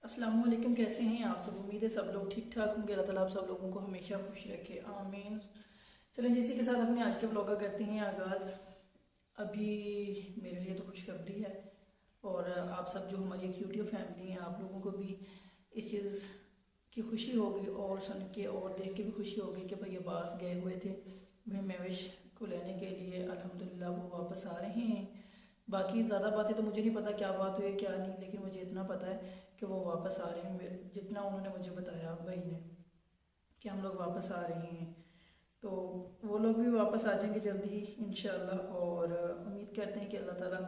अस्सलाम वालेकुम। कैसे हैं आप सब? उम्मीद है सब लोग ठीक ठाक होंगे। अल्लाह ताला आप सब लोगों को हमेशा खुश रखे, आमीन। चलें इसी के साथ अपने आज के व्लॉग का करते हैं आगाज़। अभी मेरे लिए तो खुशखबरी है और आप सब जो हमारी एक यूट्यूब फैमिली है, आप लोगों को भी इस चीज़ की खुशी होगी और सुन के और देख के भी खुशी होगी कि भाई अब्बास गए हुए थे वह महविश को लेने के लिए। अल्हम्दुलिल्लाह वो वापस आ रहे हैं। बाकी ज़्यादा बातें तो मुझे नहीं पता क्या बात हुई क्या नहीं, लेकिन मुझे इतना पता है कि वो वापस आ रहे हैं। जितना उन्होंने मुझे बताया भाई ने कि हम लोग वापस आ रहे हैं, तो वो लोग भी वापस आ जाएंगे जल्दी ही इंशाल्लाह। और उम्मीद करते हैं कि अल्लाह ताला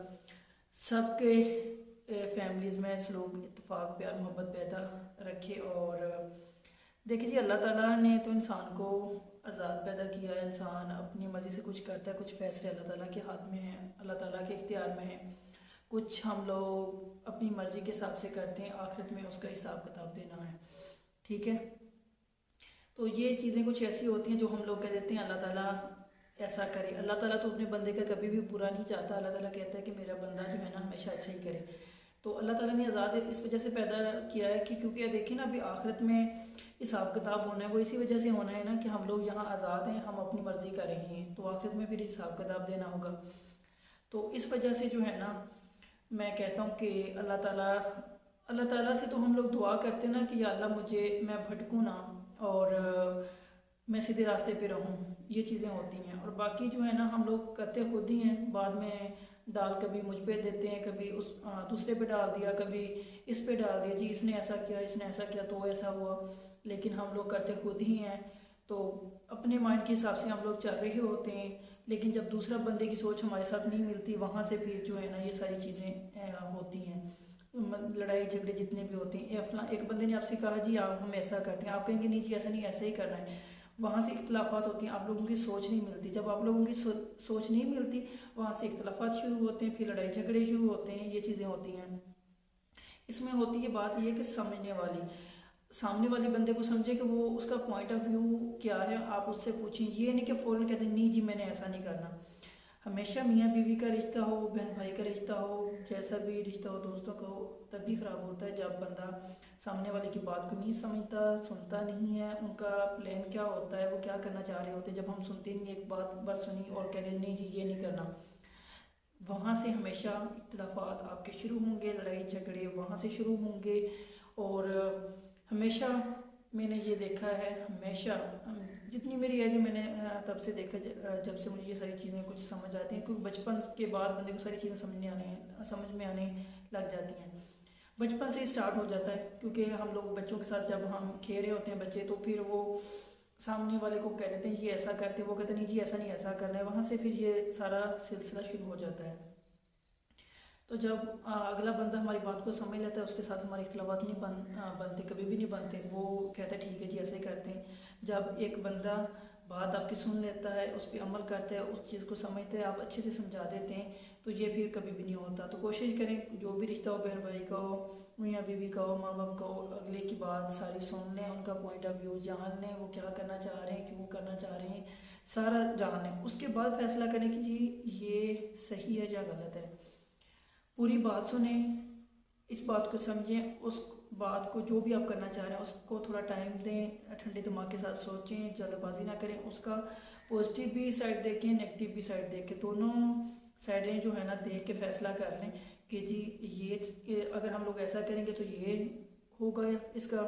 सबके फैमिलीज़ में सलूक, इत्तेफाक, प्यार, मोहब्बत पैदा रखे। और देखिए जी, अल्लाह ताला ने तो इंसान को आज़ाद पैदा किया है। इंसान अपनी मर्ज़ी से कुछ करता है, कुछ फैसले अल्लाह ताला के हाथ में हैं, अल्लाह ताला के इख्तियार में हैं। कुछ हम लोग अपनी मर्ज़ी के हिसाब से करते हैं, आखिरत में उसका हिसाब किताब देना है। ठीक है, तो ये चीज़ें कुछ ऐसी होती हैं जो हम लोग कह देते हैं अल्लाह ताला ऐसा करे। अल्लाह ताला तो अपने बंदे का कभी भी बुरा नहीं चाहता। अल्लाह ताला कहता है कि मेरा बंदा जो है ना हमेशा अच्छा ही करे। तो अल्लाह ताला ने आज़ाद इस वजह से पैदा किया है कि क्योंकि देखिए ना, अभी आखिरत में हिसाब किताब होना है, वो इसी वजह से होना है ना कि हम लोग यहाँ आज़ाद हैं, हम अपनी मर्ज़ी कर रहे हैं, तो आखिरत में फिर हिसाब किताब देना होगा। तो इस वजह से जो है ना, मैं कहता हूँ कि अल्लाह ताला से तो हम लोग दुआ करते हैं ना कि या अल्लाह मुझे, मैं भटकूँ ना और मैं सीधे रास्ते पे रहूँ। ये चीज़ें होती हैं। और बाकी जो है ना, हम लोग करते खुद ही हैं। बाद में डाल कभी मुझ पे देते हैं, कभी उस दूसरे पे डाल दिया, कभी इस पे डाल दिया, जी इसने ऐसा किया, इसने ऐसा किया तो ऐसा हुआ। लेकिन हम लोग करते खुद ही हैं। तो अपने माइंड के हिसाब से हम लोग चल रहे होते हैं, लेकिन जब दूसरा बंदे की सोच हमारे साथ नहीं मिलती, वहाँ से फिर जो है ना ये सारी चीज़ें होती हैं। लड़ाई झगड़े जितने भी होते हैं, एक बंदे ने आपसे कहा जी आप, हम ऐसा करते हैं, आप कहेंगे नहीं जी ऐसा नहीं, ऐसा ही करना है। वहाँ से इख्तलाफात होती हैं, आप लोगों की सोच नहीं मिलती। जब आप लोगों की सोच नहीं मिलती, वहाँ से इख्तलाफात शुरू होते हैं, फिर लड़ाई झगड़े शुरू होते हैं। ये चीज़ें होती हैं। इसमें होती है बात ये कि समझने वाली, सामने वाले बंदे को समझे कि वो उसका पॉइंट ऑफ व्यू क्या है। आप उससे पूछें, ये नहीं कि फ़ौरन कहते नहीं जी मैंने ऐसा नहीं करना। हमेशा मियाँ बीवी का रिश्ता हो, बहन भाई का रिश्ता हो, जैसा भी रिश्ता हो, दोस्तों का हो, तभी ख़राब होता है जब बंदा सामने वाले की बात को नहीं समझता, सुनता नहीं है, उनका प्लान क्या होता है, वो क्या करना चाह रहे होते हैं। जब हम सुनते नहीं, एक बात बस सुनी और कह रहे नहीं जी ये नहीं करना, वहाँ से हमेशा इख्तलाफात आपके शुरू होंगे, लड़ाई झगड़े वहाँ से शुरू होंगे। और हमेशा मैंने ये देखा है, हमेशा जितनी मेरी एज है, मैंने तब से देखा जब से मुझे ये सारी चीज़ें कुछ समझ आती हैं, क्योंकि बचपन के बाद बंदे को सारी चीज़ें समझ में आने लग जाती हैं। बचपन से ही स्टार्ट हो जाता है, क्योंकि हम लोग बच्चों के साथ जब हम खेल रहे होते हैं बच्चे, तो फिर वो सामने वाले को कह देते हैं ये ऐसा करते हैं, वो कहते हैं नहीं जी ऐसा नहीं, ऐसा करना है। वहाँ से फिर ये सारा सिलसिला शुरू हो जाता है। तो जब अगला बंदा हमारी बात को समझ लेता है, उसके साथ हमारे इख्तलाफात नहीं बनते, कभी भी नहीं बनते। वो कहता है ठीक है जी ऐसे ही करते हैं। जब एक बंदा बात आपकी सुन लेता है, उस पर अमल करता है, उस चीज़ को समझते हैं, आप अच्छे से समझा देते हैं, तो ये फिर कभी भी नहीं होता। तो कोशिश करें जो भी रिश्ता हो, बहन भाई का हो, मियाँ बीवी का हो, माँ बाप का हो, अगले की बात सारी सुन लें, उनका पॉइंट ऑफ व्यू जान लें, वो क्या करना चाह रहे हैं, क्यों करना चाह रहे हैं, सारा जान लें। उसके बाद फैसला करें कि जी ये सही है या गलत है। पूरी बात सुने, इस बात को समझें, उस बात को जो भी आप करना चाह रहे हैं उसको थोड़ा टाइम दें, ठंडे दिमाग के साथ सोचें, जल्दबाजी ना करें। उसका पॉजिटिव भी साइड देखें, नेगेटिव भी साइड देखें, दोनों साइडें जो है ना देख के फैसला कर लें कि जी ये अगर हम लोग ऐसा करेंगे तो ये होगा, इसका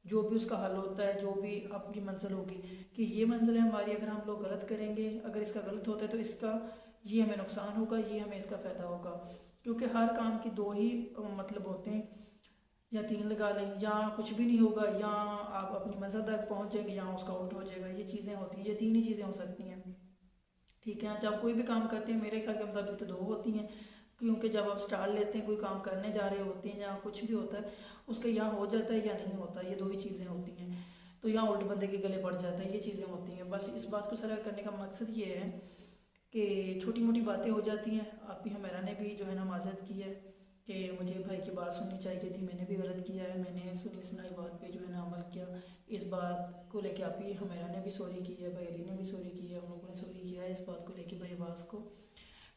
जो भी उसका हल होता है, जो भी आपकी मंजिल होगी कि ये मंजिल है हमारी। अगर हम लोग गलत करेंगे, अगर इसका गलत होता है तो इसका ये हमें नुकसान होगा, ये हमें इसका फ़ायदा होगा। क्योंकि हर काम की दो ही मतलब होते हैं, या तीन लगा लें, या कुछ भी नहीं होगा, या आप अपनी मंजिल तक पहुंच जाएंगे, या उसका उल्ट हो जाएगा। ये चीज़ें होती हैं, ये तीन ही चीज़ें हो सकती हैं। ठीक है, जब कोई भी काम करते हैं मेरे ख्याल के मुताबिक तो दो होती हैं। क्योंकि जब आप स्टार्ट लेते हैं, कोई काम करने जा रहे होते हैं, या कुछ भी होता है, उसका यहाँ हो जाता है या नहीं होता, ये दो ही चीज़ें होती हैं। तो यहाँ उल्ट बंदे के गले पड़ जाता है, ये चीज़ें होती हैं। बस इस बात को सारा करने का मकसद ये है कि छोटी मोटी बातें हो जाती हैं। आप भी, हमारा ने भी जो है ना माजरत की है कि मुझे भाई की बात सुननी चाहिए थी, मैंने भी गलत किया है, मैंने सुनी सुनाई बात पे जो है ना अमल किया। इस बात को लेके आप ही, हमारा ने भी सॉरी की है, भाई अली ने भी सॉरी की है, हम लोगों ने सॉरी किया है इस बात को लेके भाई अब्बास को।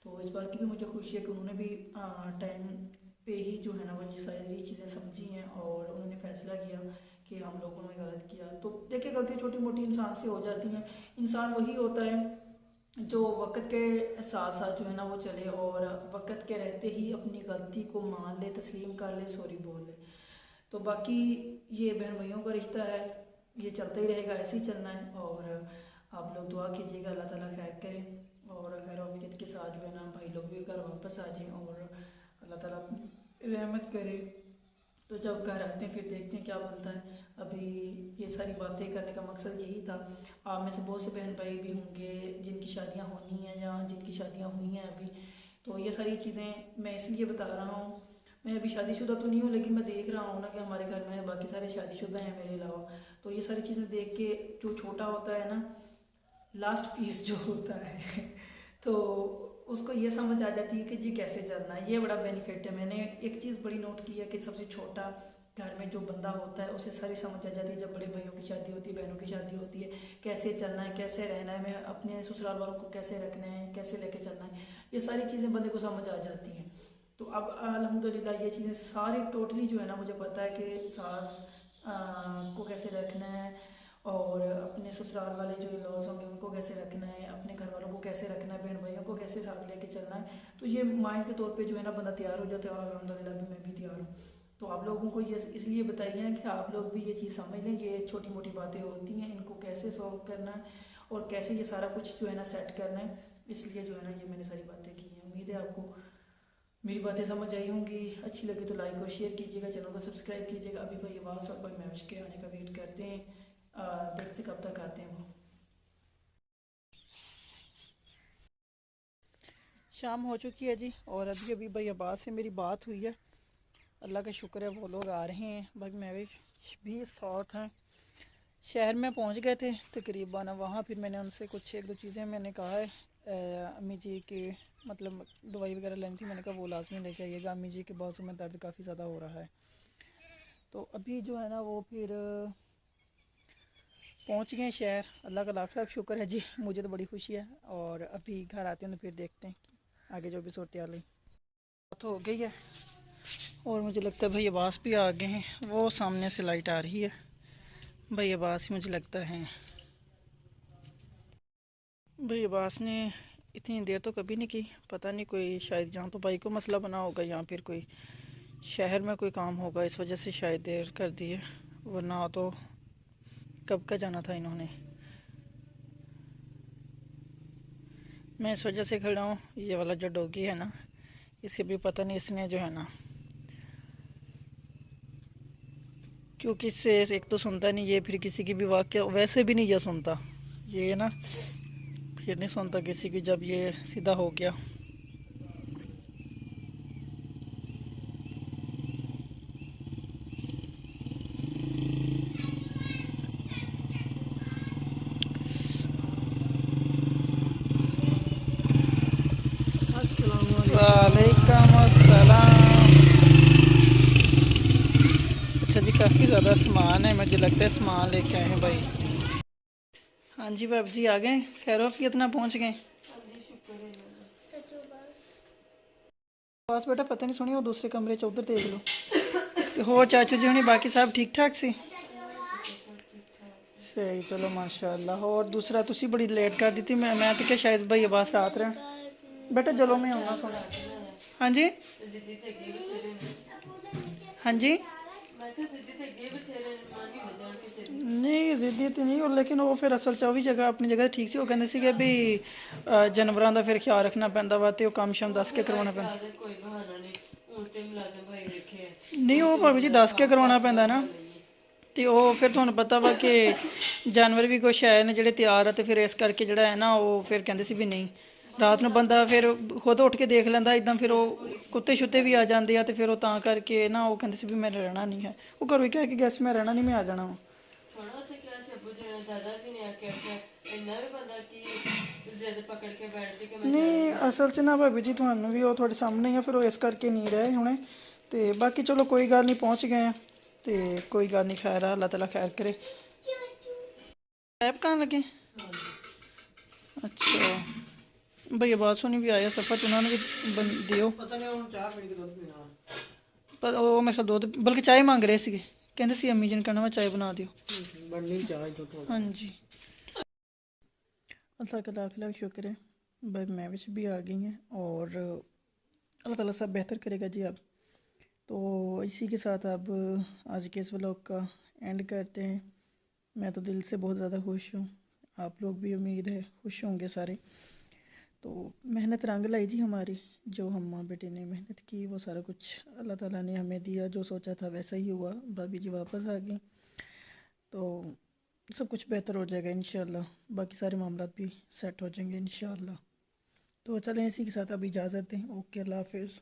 तो इस बात की भी मुझे खुशी है कि उन्होंने भी टाइम पे ही जो है ना वो ये सारी चीज़ें समझी हैं और कि हम लोगों ने गलत किया। तो देखिए गलती छोटी मोटी इंसान से हो जाती हैं। इंसान वही होता है जो वक्त के साथ साथ जो है ना वो चले और वक्त के रहते ही अपनी गलती को मान ले, तस्लीम कर ले, सॉरी बोल ले। तो बाकी ये बहन भाइयों का रिश्ता है, ये चलता ही रहेगा, ऐसे ही चलना है। और आप लोग दुआ कीजिएगा अल्लाह ताला खैर करे और खैर आफियत के साथ जो है ना भाई लोग भी घर वापस आ जाएं और अल्लाह ताला रहमत करे। तो जब घर आते हैं फिर देखते हैं क्या बनता है। अभी ये सारी बातें करने का मकसद यही था। आप में से बहुत से बहन भाई भी होंगे जिनकी शादियां होनी हैं या जिनकी शादियां हुई हैं अभी, तो ये सारी चीज़ें मैं इसलिए बता रहा हूँ। मैं अभी शादीशुदा तो नहीं हूँ लेकिन मैं देख रहा हूँ ना कि हमारे घर में बाकी सारे शादीशुदा हैं मेरे अलावा। तो ये सारी चीज़ें देख के जो छोटा होता है ना, लास्ट पीस जो होता है तो उसको ये समझ आ जाती है कि जी कैसे चलना है। ये बड़ा बेनिफिट है। मैंने एक चीज़ बड़ी नोट की है कि सबसे छोटा घर में जो बंदा होता है उसे सारी समझ आ जाती है। जब बड़े भाइयों की शादी होती है, बहनों की शादी होती है, कैसे चलना है, कैसे रहना है, मैं अपने ससुराल वालों को कैसे रखना है, कैसे लेके चलना है, ये सारी चीज़ें बंदे को समझ आ जाती हैं। तो अब अल्हम्दुलिल्लाह ये चीज़ें सारी टोटली जो है ना मुझे पता है कि सास को कैसे रखना है और अपने ससुराल वाले जो लॉज होंगे उनको कैसे रखना है, अपने घर वालों को कैसे रखना है, बहन भाइयों को कैसे साथ लेके चलना है। तो ये माइंड के तौर पे जो है ना बंदा तैयार हो जाता है और अल्हम्दुलिल्लाह भी मैं भी तैयार हूँ। तो आप लोगों को ये इसलिए बताइए हैं कि आप लोग भी ये चीज़ समझ लें, ये छोटी मोटी बातें होती हैं, इनको कैसे सॉल्व करना है और कैसे ये सारा कुछ जो है ना सेट करना है। इसलिए जो है ना ये मैंने सारी बातें की हैं। उम्मीद है आपको मेरी बातें समझ आई होंगी। अच्छी लगे तो लाइक और शेयर कीजिएगा, चैनल को सब्सक्राइब कीजिएगा। अभी भाई आवाज़ और भाई मैच के आने का वेट करते हैं, देखते कब तक आते हैं वो। शाम हो चुकी है जी और अभी अभी भाई अब्बास से मेरी बात हुई है। अल्लाह का शुक्र है वो लोग आ रहे हैं। भाई मैं भी साथ हैं। शहर में पहुंच गए थे तकरीबन। वहाँ फिर मैंने उनसे कुछ एक दो चीज़ें मैंने कहा है अम्मी जी की मतलब दवाई वगैरह लेनी थी। मैंने कहा वो लाजमी लेके आइएगा, अम्मी जी के बाजू में दर्द काफ़ी ज़्यादा हो रहा है। तो अभी जो है ना वो फिर पहुंच गए शहर। अल्लाह का लाख लाख शुक्र है जी, मुझे तो बड़ी खुशी है। और अभी घर आते हैं तो फिर देखते हैं आगे जो भी सूरत हाल है। तो हो गई है और मुझे लगता है भाई अब्बास भी आ गए हैं। वो सामने से लाइट आ रही है, भाई अब्बास ही मुझे लगता है। भाई अब्बास ने इतनी देर तो कभी नहीं की, पता नहीं कोई शायद यहाँ तो भाई को मसला बना होगा या फिर कोई शहर में कोई काम होगा, इस वजह से शायद देर कर दी है, वरना तो कब का जाना था इन्होंने। मैं इस वजह से खड़ा हूँ, ये वाला जो डॉगी है ना इसे भी पता नहीं इसने जो है ना, क्योंकि इससे एक तो सुनता नहीं ये, फिर किसी की भी वाक्य वैसे भी नहीं ये सुनता, ये ना फिर नहीं सुनता किसी की। जब ये सीधा हो गया वालेकुम अस्सलाम। अच्छा जी, काफ़ी ज़्यादा सामान है, मुझे लगता है सामान लेके आए हैं भाई। हाँ जी बाब जी आ गए, खैर वाफियत ना पहुँच गए। बस बेटा पता नहीं सुनी, वो दूसरे कमरे च उधर देख लो। तो हो चाचू जी हुणी बाकी सब ठीक ठाक सी? सही, चलो माशाल्लाह। और दूसरा तुसी बड़ी लेट कर दी थी, मैं तो क्या शायद भाई अब्बास रात रहे। बेटा चलो मैं आऊँगा सुनो। हाँ जी हाँ जी। नहीं जिद्दी तो नहीं, और लेकिन वो फिर असल च भी जगह अपनी जगह ठीक सी। वो कहते सी भी जानवरों का फिर ख्याल रखना पैंदा वा, तो काम शाम दस के करवाना पैंदा। नहीं वो भाभी जी दस के करवाना पैंदा ना, तो वो फिर तुहानू पता वा कि जानवर भी कुछ है ने जेह्ड़े तैयार है, तो फिर इस करके जेह्ड़ा है ना वो फिर कहते सी भी नहीं रात ਨੂੰ ਬੰਦਾ ਫਿਰ खुद उठ के देख ਲੈਂਦਾ इदां, फिर वो कुत्ते शुत्ते भी आ जाते हैं, तो फिर वो तां करके ना वो कहते सी भी मैं रहना नहीं है। वो घरों ही कह के गया सी मैं रहना नहीं, मैं आ जाना वा। नहीं असल च ना भाभी जी ਤੁਹਾਨੂੰ ਵੀ ਉਹ ਤੁਹਾਡੇ ਸਾਹਮਣੇ ਆ, ਫਿਰ ਉਹ ਇਸ ਕਰਕੇ नहीं रहे ਹੁਣੇ। ਤੇ ਬਾਕੀ ਚਲੋ ਕੋਈ ਗੱਲ ਨਹੀਂ, ਪਹੁੰਚ ਗਏ ਆ ਤੇ कोई गल नहीं, खैर है अल्लाह ताला खैर करे। ऐप कहाँ लगे? अच्छा भैया बात सुनी भी आया सफर, उन्होंने भी दियो पर वो मेरे ख्याल दुध बल्कि चाय मांग रहे थे कहते सी अम्मी जन कहना वा चाय बना दियो। बननी चाय तो थोड़ा। हाँ जी, अल्लाह का लाख लाख शुक्र है भाई मैं भी आ गई हैं और अल्लाह ताला सब बेहतर करेगा जी। अब तो इसी के साथ अब आज के इस व्लॉग का एंड करते हैं। मैं तो दिल से बहुत ज़्यादा खुश हूँ, आप लोग भी उम्मीद है खुश होंगे सारे। तो मेहनत रंग लाई जी हमारी, जो हम माँ बेटे ने मेहनत की वो सारा कुछ अल्लाह ताला ने हमें दिया। जो सोचा था वैसा ही हुआ, भाभी जी वापस आ गई तो सब कुछ बेहतर हो जाएगा इंशाल्लाह। बाकी सारे मामलात भी सेट हो जाएंगे इंशाल्लाह। तो चलें इसी के साथ अब इजाज़त दें। ओके, अल्लाह हाफिज़।